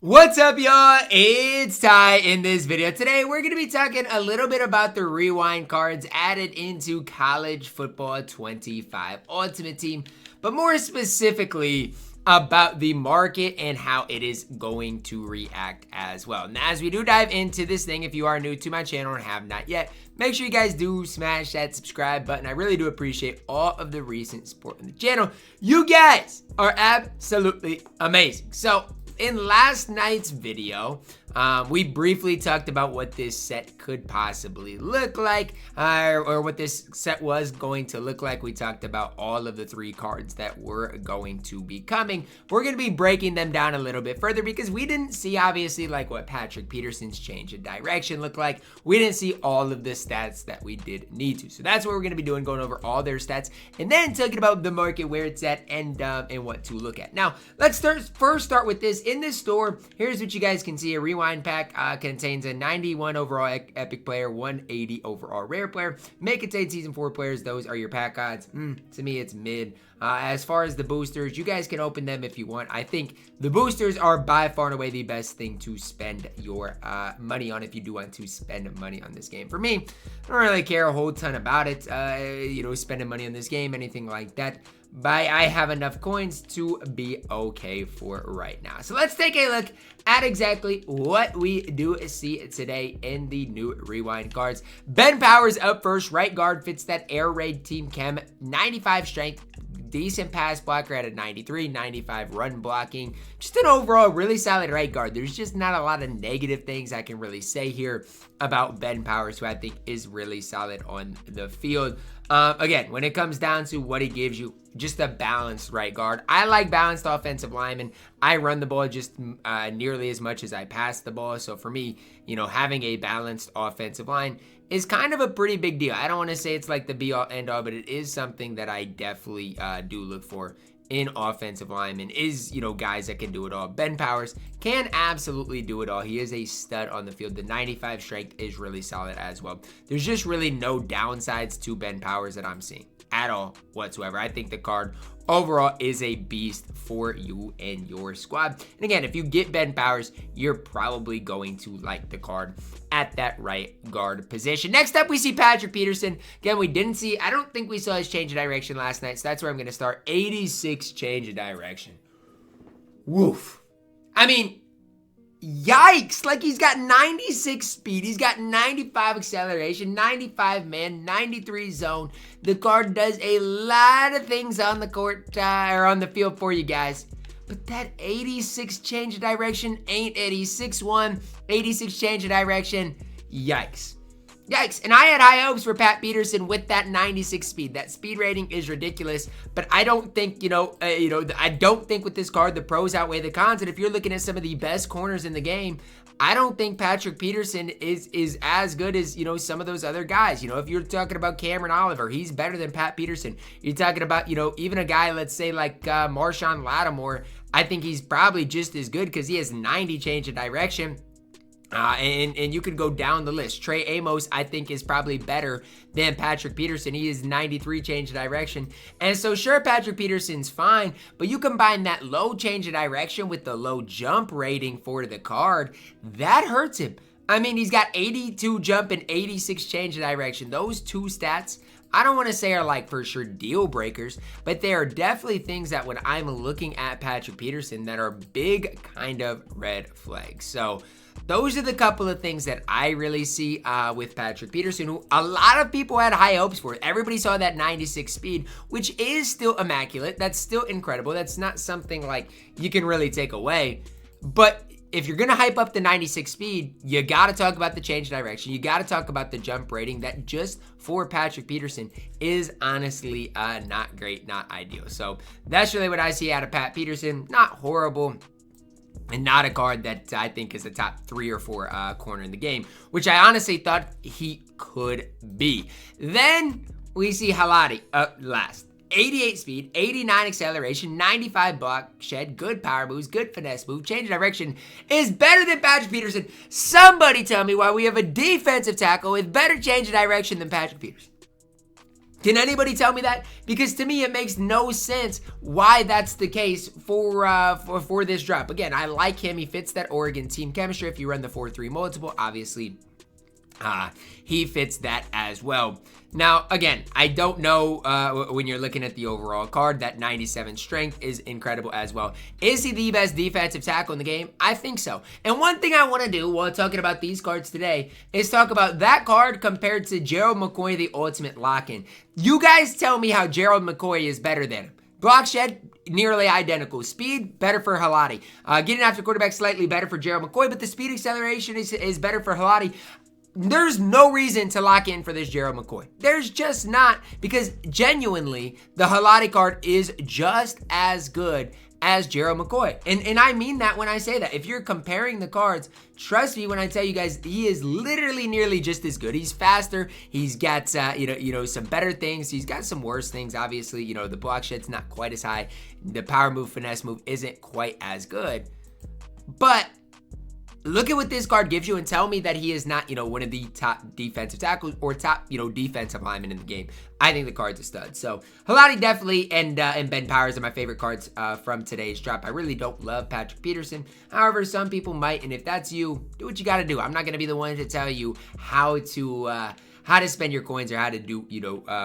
What's up, y'all? It's Ty. In this video today, we're going to be talking a little bit about the rewind cards added into College Football 25 Ultimate Team, but more specifically about the market and how it is going to react as well. Now, as we do dive into this thing, if you are new to my channel and have not yet, make sure you guys do smash that subscribe button. I really do appreciate all of the recent support on the channel. You guys are absolutely amazing. So, in last night's video, we briefly talked about what this set could possibly look like, or what this set was going to look like. We talked about all of the 3 cards that were going to be coming. We're going to be breaking them down a little bit further because we didn't see, obviously, like what Patrick Peterson's change of direction looked like. We didn't see all of the stats that we did need to. So that's what we're going to be doing, going over all their stats, and then talking about the market, where it's at, and what to look at. Now, let's first start with this. In this store, here's what you guys can see. A rewind pack contains a 91 overall epic player, 180 overall rare player. May contain season 4 players. Those are your pack odds. To me, it's mid. As far as the boosters, you guys can open them if you want. I think the boosters are by far and away the best thing to spend your money on if you do want to spend money on this game. For me, I don't really care a whole ton about it, spending money on this game, anything like that. But I have enough coins to be okay for right now. So let's take a look at exactly what we do see today in the new rewind cards. Ben Powers up first, right guard, fits that air raid team chem, 95 strength, decent pass blocker at a 93, 95 run blocking. Just an overall really solid right guard. There's just not a lot of negative things I can really say here about Ben Powers, who I think is really solid on the field. Again, when it comes down to what he gives you, just a balanced right guard. I like balanced offensive linemen. I run the ball just nearly as much as I pass the ball. So for me, having a balanced offensive line is kind of a pretty big deal. I don't want to say it's like the be-all, end-all, but it is something that I definitely do look for in offensive linemen, is, guys that can do it all. Ben Powers can absolutely do it all. He is a stud on the field. The 95 strength is really solid as well. There's just really no downsides to Ben Powers that I'm seeing at all whatsoever. I think the card overall is a beast for you and your squad. And again, if you get Ben Powers, you're probably going to like the card at that right guard position. Next up, we see Patrick Peterson. Again, I don't think we saw his change of direction last night, so that's where I'm going to start. 86 change of direction. Woof. I mean, yikes. Like, he's got 96 speed. He's got 95 acceleration, 95 man, 93 zone. The card does a lot of things on the court, or on the field for you guys. But that 86 change of direction ain't it. He's 6'1", 86 change of direction. Yikes. Yikes. And I had high hopes for Pat Peterson with that 96 speed. That speed rating is ridiculous, but I don't think, I don't think with this card the pros outweigh the cons. And if you're looking at some of the best corners in the game, I don't think Patrick Peterson is as good as, some of those other guys. If you're talking about Cameron Oliver, he's better than Pat Peterson. You're talking about, even a guy, let's say like Marshawn Lattimore, I think he's probably just as good because he has 90 change of direction. And you could go down the list. Trey Amos, I think, is probably better than Patrick Peterson. He is 93 change of direction. And so, sure, Patrick Peterson's fine, but you combine that low change of direction with the low jump rating for the card, that hurts him. I mean, he's got 82 jump and 86 change of direction. Those two stats, I don't want to say are like for sure deal breakers, but they are definitely things that when I'm looking at Patrick Peterson that are big kind of red flags. So those are the couple of things that I really see with Patrick Peterson, who a lot of people had high hopes for. Everybody saw that 96 speed, which is still immaculate. That's still incredible. That's not something like you can really take away. But if you're going to hype up the 96 speed, you got to talk about the change direction. You got to talk about the jump rating that just for Patrick Peterson is honestly not great, not ideal. So that's really what I see out of Pat Peterson. Not horrible, and not a card that I think is a top 3 or 4 corner in the game, which I honestly thought he could be. Then we see Haloti up last. 88 speed, 89 acceleration, 95 block shed, good power moves, good finesse move, change of direction is better than Patrick Peterson. Somebody tell me why we have a defensive tackle with better change of direction than Patrick Peterson. Can anybody tell me that? Because to me, it makes no sense why that's the case for this drop. Again, I like him. He fits that Oregon team chemistry. If you run the 4-3 multiple, obviously, he fits that as well. Now, again, I don't know when you're looking at the overall card, that 97 strength is incredible as well. Is he the best defensive tackle in the game? I think so. And one thing I want to do while talking about these cards today is talk about that card compared to Gerald McCoy, the ultimate lock-in. You guys tell me how Gerald McCoy is better than him. Block shed, nearly identical. Speed, better for Haloti. Getting after quarterback, slightly better for Gerald McCoy, but the speed acceleration is better for Haloti. There's no reason to lock in for this Gerald McCoy. There's just not, because genuinely, the Haloti card is just as good as Gerald McCoy. And I mean that when I say that. If you're comparing the cards, trust me when I tell you guys, he is literally nearly just as good. He's faster. He's got, some better things. He's got some worse things. Obviously, the block shed's not quite as high. The power move, finesse move isn't quite as good. But look at what this card gives you and tell me that he is not, one of the top defensive tackles or top, defensive linemen in the game. I think the card's a stud. So Haloti definitely and Ben Powers are my favorite cards from today's drop. I really don't love Patrick Peterson. However, some people might, and if that's you, do what you got to do. I'm not going to be the one to tell you how to spend your coins or how to do,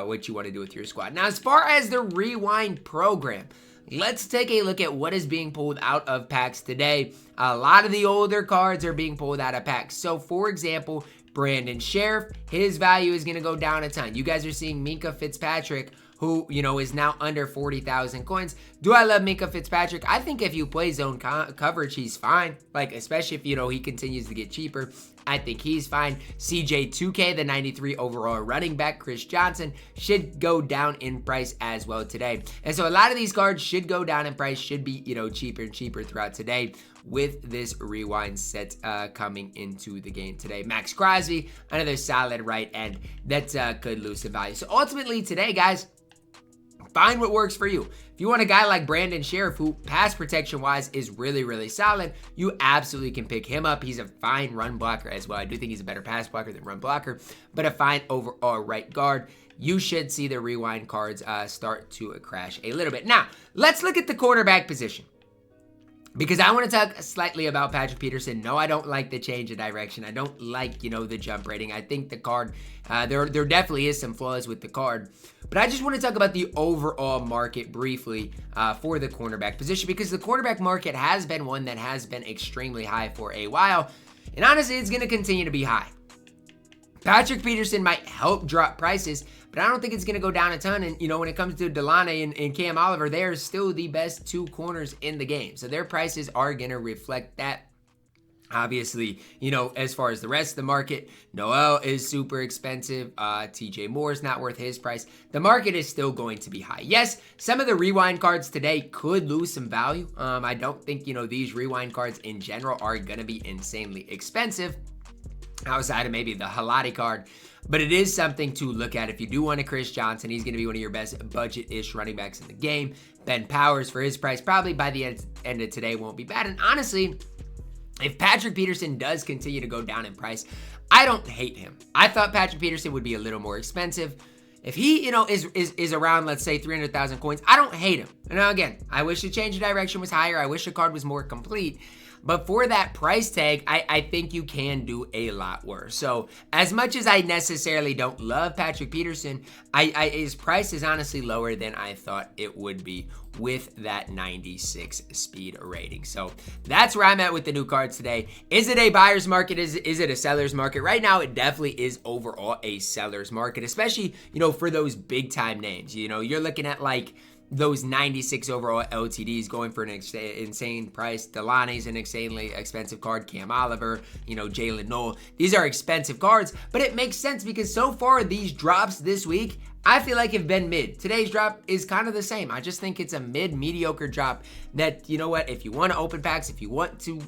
what you want to do with your squad. Now, as far as the rewind program, let's take a look at what is being pulled out of packs today. A lot of the older cards are being pulled out of packs. So, for example, Brandon Sheriff, his value is going to go down a ton. You guys are seeing Minkah Fitzpatrick, who, is now under 40,000 coins. Do I love Minkah Fitzpatrick? I think if you play zone coverage, he's fine. Like, especially if, he continues to get cheaper. I think he's fine. CJ2K, the 93 overall running back, Chris Johnson, should go down in price as well today. And so a lot of these cards should go down in price, should be, cheaper and cheaper throughout today with this rewind set coming into the game today. Max Crosby, another solid right end that could lose some value. So ultimately today, guys, find what works for you. If you want a guy like Brandon Sheriff, who pass protection-wise is really, really solid, you absolutely can pick him up. He's a fine run blocker as well. I do think he's a better pass blocker than run blocker, but a fine overall right guard. You should see the rewind cards start to crash a little bit. Now, let's look at the quarterback position, because I want to talk slightly about Patrick Peterson. No, I don't like the change of direction. I don't like, the jump rating. I think the card, there definitely is some flaws with the card. But I just want to talk about the overall market briefly for the cornerback position, because the cornerback market has been one that has been extremely high for a while. And honestly, it's going to continue to be high. Patrick Peterson might help drop prices, but I don't think it's going to go down a ton. And, when it comes to Delaney and Cam Oliver, they're still the best two corners in the game. So their prices are going to reflect that. Obviously, as far as the rest of the market, Noel is super expensive. TJ Moore is not worth his price. The market is still going to be high. Yes, some of the rewind cards today could lose some value. I don't think, these rewind cards in general are going to be insanely expensive outside of maybe the Haloti card. But it is something to look at if you do want a Chris Johnson. He's going to be one of your best budget-ish running backs in the game. Ben Powers, for his price, probably by the end of today won't be bad. And honestly, if Patrick Peterson does continue to go down in price, I don't hate him. I thought Patrick Peterson would be a little more expensive. If he, is around, let's say, 300,000 coins, I don't hate him. Now, again, I wish the change of direction was higher. I wish the card was more complete. But for that price tag, I think you can do a lot worse. So as much as I necessarily don't love Patrick Peterson, his price is honestly lower than I thought it would be with that 96 speed rating. So that's where I'm at with the new cards today. Is it a buyer's market? Is it a seller's market? Right now, it definitely is overall a seller's market, especially, for those big time names. You're looking at like those 96 overall LTDs going for an insane price. Delaney's an insanely expensive card. Cam Oliver, Jalen Noel. These are expensive cards, but it makes sense because so far these drops this week, I feel like have been mid. Today's drop is kind of the same. I just think it's a mediocre drop that, if you want to open packs, if you want to,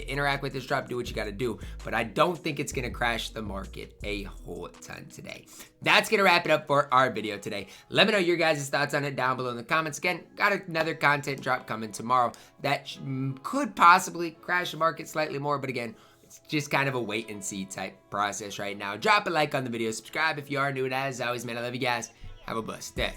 interact with this drop, do what you got to do. But I don't think it's going to crash the market a whole ton today. That's going to wrap it up for our video today. Let me know your guys' thoughts on it down below in the comments. Again, got another content drop coming tomorrow that could possibly crash the market slightly more. But again, it's just kind of a wait and see type process right now. Drop a like on the video, subscribe if you are new, and as always, man, I love you guys. Have a blessed day.